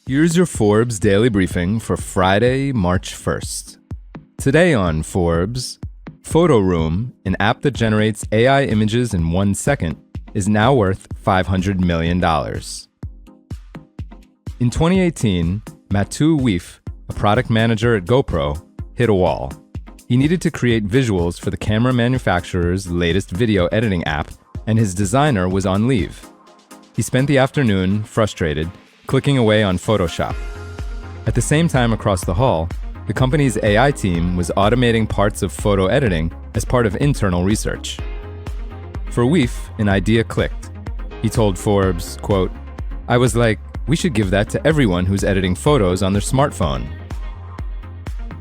Here's your Forbes Daily Briefing for Friday, March 1st. Today on Forbes, Photoroom, an app that generates AI images in 1 second, is now worth $500 million. In 2018, Matthieu Rouif, a product manager at GoPro, hit a wall. He needed to create visuals for the camera manufacturer's latest video editing app, and his designer was on leave. He spent the afternoon, frustrated, clicking away on Photoshop. At the same time across the hall, the company's AI team was automating parts of photo editing as part of internal research. For Rouif, an idea clicked. He told Forbes, quote, "I was like, we should give that to everyone who's editing photos on their smartphone."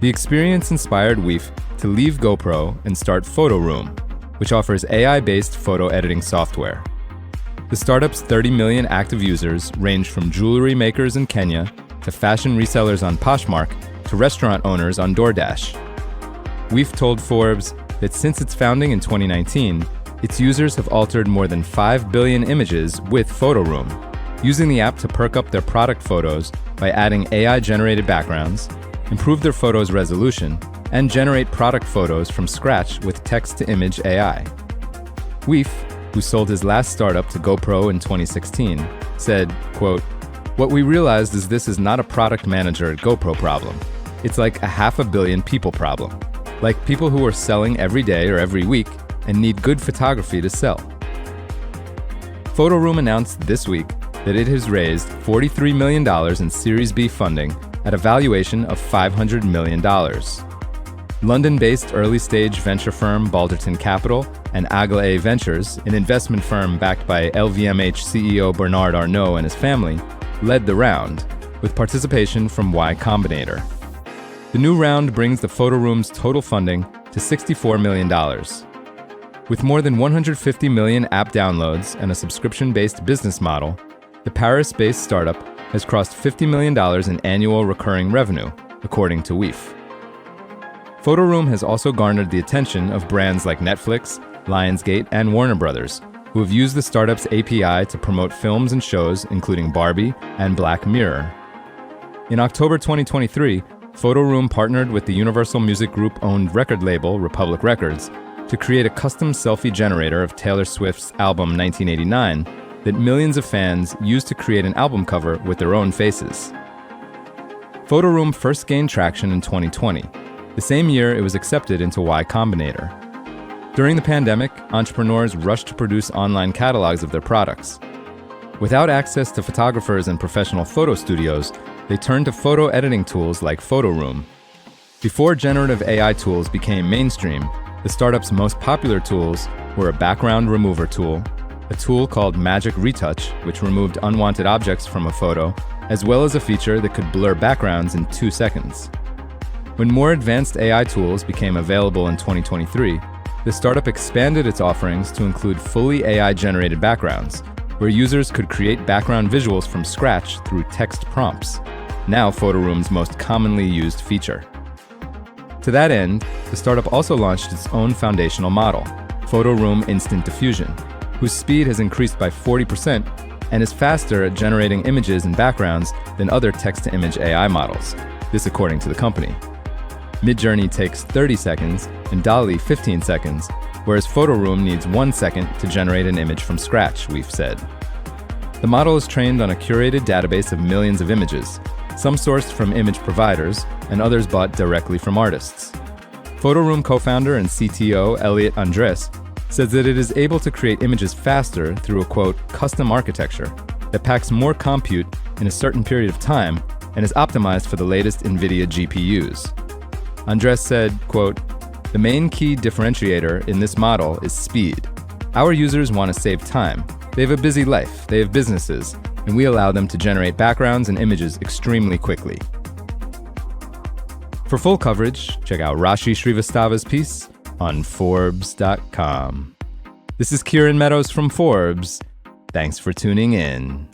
The experience inspired Rouif to leave GoPro and start Photoroom, which offers AI-based photo editing software. The startup's 30 million active users range from jewelry makers in Kenya to fashion resellers on Poshmark to restaurant owners on DoorDash. Rouif told Forbes that since its founding in 2019, its users have altered more than 5 billion images with Photoroom, using the app to perk up their product photos by adding AI-generated backgrounds, improve their photos' resolution, and generate product photos from scratch with text-to-image AI. Rouif, who sold his last startup to GoPro in 2016, said, quote, "What we realized is this is not a product manager at GoPro problem. It's like a 500 million people problem. Like people who are selling every day or every week and need good photography to sell." Photoroom announced this week that it has raised $43 million in Series B funding at a valuation of $500 million. London-based early-stage venture firm Balderton Capital and Agile Ventures, an investment firm backed by LVMH CEO Bernard Arnault and his family, led the round, with participation from Y Combinator. The new round brings the Photoroom's total funding to $64 million. With more than 150 million app downloads and a subscription-based business model, the Paris-based startup has crossed $50 million in annual recurring revenue, according to Rouif. Photoroom has also garnered the attention of brands like Netflix, Lionsgate, and Warner Brothers, who have used the startup's API to promote films and shows including Barbie and Black Mirror. In October 2023, Photoroom partnered with the Universal Music Group-owned record label Republic Records to create a custom selfie generator of Taylor Swift's album 1989 that millions of fans used to create an album cover with their own faces. Photoroom first gained traction in 2020, the same year it was accepted into Y Combinator. During the pandemic, entrepreneurs rushed to produce online catalogs of their products. Without access to photographers and professional photo studios, they turned to photo editing tools like Photoroom. Before generative AI tools became mainstream, the startup's most popular tools were a background remover tool, a tool called Magic Retouch, which removed unwanted objects from a photo, as well as a feature that could blur backgrounds in 2 seconds. When more advanced AI tools became available in 2023, the startup expanded its offerings to include fully AI-generated backgrounds, where users could create background visuals from scratch through text prompts, now Photoroom's most commonly used feature. To that end, the startup also launched its own foundational model, Photoroom Instant Diffusion, whose speed has increased by 40% and is faster at generating images and backgrounds than other text-to-image AI models, this according to the company. Midjourney takes 30 seconds and DALL-E 15 seconds, whereas Photoroom needs 1 second to generate an image from scratch, Rouif said. The model is trained on a curated database of millions of images, some sourced from image providers and others bought directly from artists. Photoroom co-founder and CTO Elliot Andres says that it is able to create images faster through a, quote, custom architecture that packs more compute in a certain period of time and is optimized for the latest NVIDIA GPUs. Andres said, quote, "The main key differentiator in this model is speed. Our users want to save time. They have a busy life, they have businesses, and we allow them to generate backgrounds and images extremely quickly." For full coverage, check out Rashi Shrivastava's piece on Forbes.com. This is Kieran Meadows from Forbes. Thanks for tuning in.